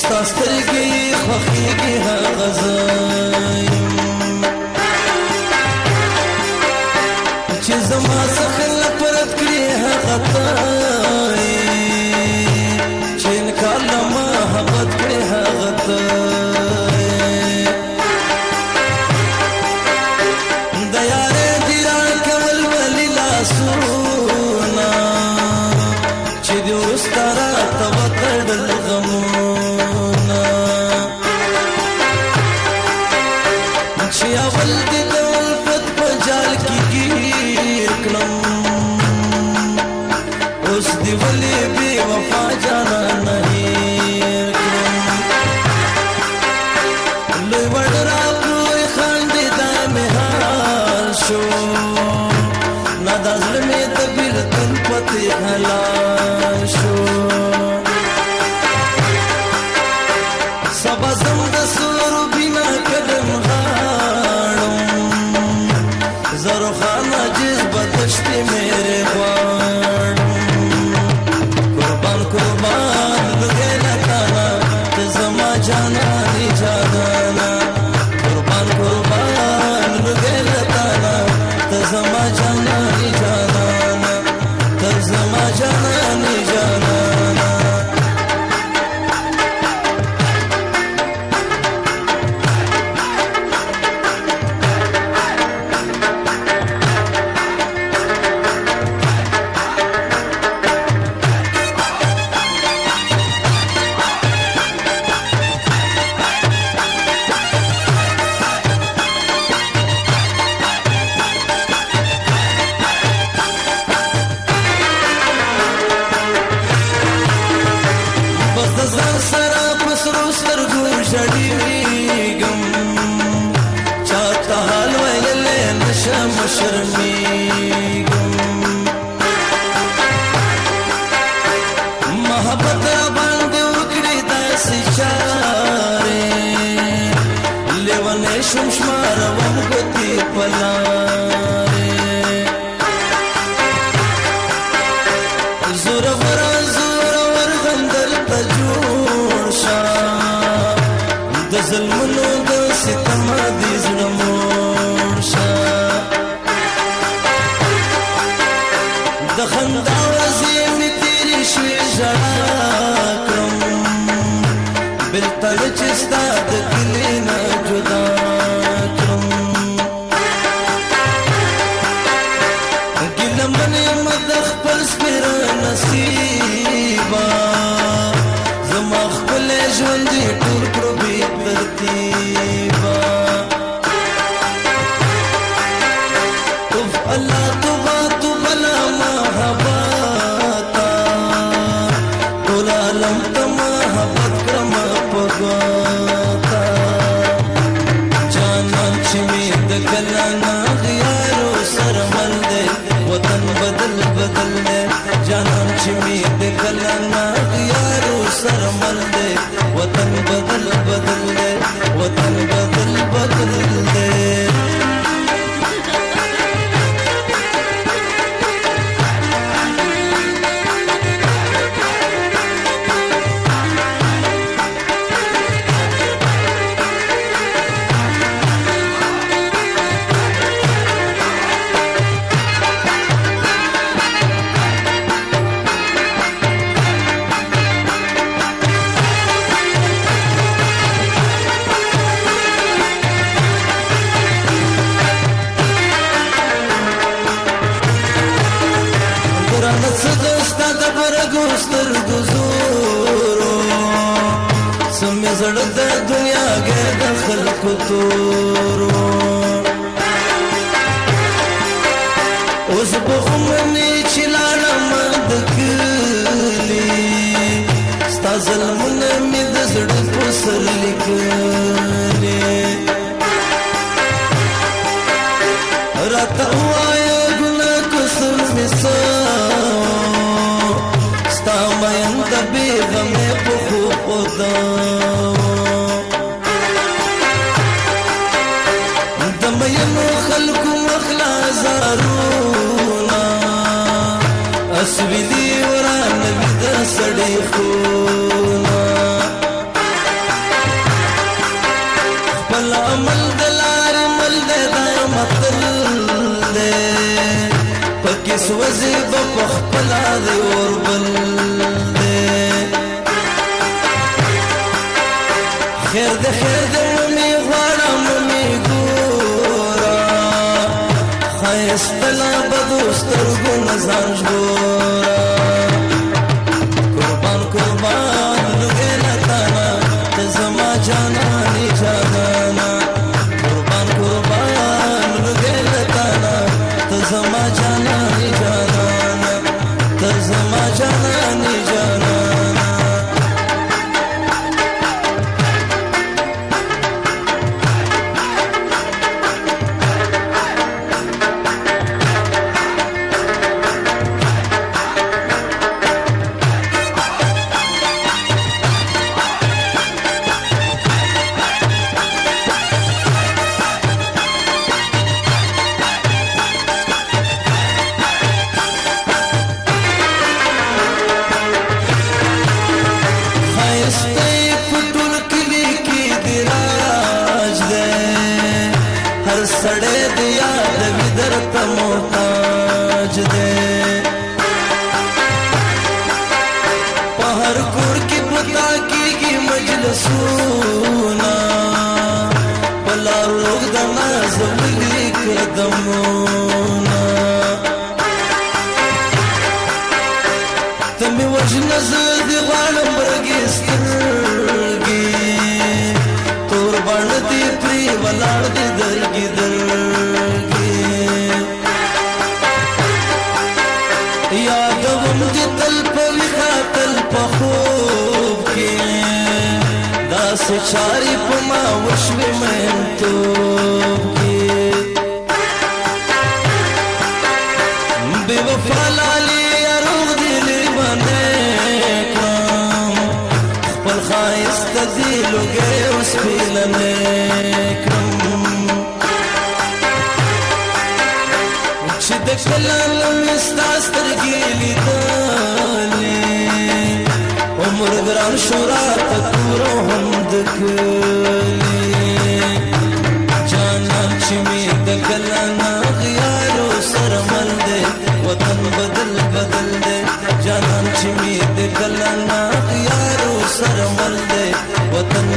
ستا سترګې خوښېږي هغه زه یم چې زما څخه نفرت کړې هغه ته چې انکار له محبت کړې هغه ته د یارۍ دې راکول ولې لاسونه چې دې وروسته راته وتړل غمونه چې اول دې د الفت په جال کې ګیر کړم اوس دې ولې بې وفا جانانه هېر کړم لوی وړ راکړوی خندېدا مې حال شو نه دا زړه مې د بېلتون پتې حلال شو سبا زم د سورو بنا قدم غاړم زرو خان عجیز بدشتي میرے غواړم قربان قربان لږه لتانا ته زما جاناني جانانا قربان قربان لږه لتانا ته زما جاناني جانانا ته زما جاناني جانانا ځان سره په سرو سترګو ژړېږم چاته حال ویلی نشم شرمېږم محبت راباندې وکړې داسې چارې لیونی شوم شماروم ګوتې په لارې زورور د ظلمونو د ستم دې زړه موړ شه د خندا ورځې مې تېرې شوې ژړا کړم بېلتړ چې ستا د کلي نه جدا کړم ګیله من یم د خپل سپېره نصیبه زما ښکلی ژوند یې ټول کړو بې ترتیبه توف الله توبه توبه له محبته ټول عالم ته محبت کړمه په ګوته جانان چې مې د ګلانه غیارو سره مل دی وطن بدل بدل دی جانان چې مې د ګلانه غیارو سره مل دی وطن بدل بدل دی وطن بدل بدل دی ستا د برګو سترګو زورو سمې زړه د دنیا ګر د خلکو تورو اوس به خو منې چې لاړم د کلي ستا ظلمونه مې د زړه په سر لیکلي راته ووایه ګناه قسم مې څه ستا مین د بېغمې په خوب خداو د مینو خلکو مخلا زارونه اسویلی ورانوي د سړی خونه خیر د ممی غواړم ممی ګورا ښایسته لا بدو سترګو نه ځان ژغورا قربان قربان لږې له تانه ته زما جانانې جانانه قربان قربان لږې له تانه ته زما جانانې جانانه ته زما جانانې جانانه सड़े दिया दविदर तमोताज दे पहर कुर की पता की मजलसूना पला लोग दना जबली कदमोना तमी वजन जद वालम बरगिस्ती तोर बन दी प्री वलाड़ दी दरगी दरगी यादवम दी तल पविखा तल पखूब के दास चारी पमा वशवी में तोब के बेवफा लाली अरूग दिली बने काम खपल खाइस्त दिलो गए उस फिलने د کلام استاستر گیلی دالی عمر گران شورات پورو هم دکلی جانان چمی د کلانا غیارو سرمل دے وطن بدل بدل دے جانان چمی د کلانا غیارو سرمل دے وطن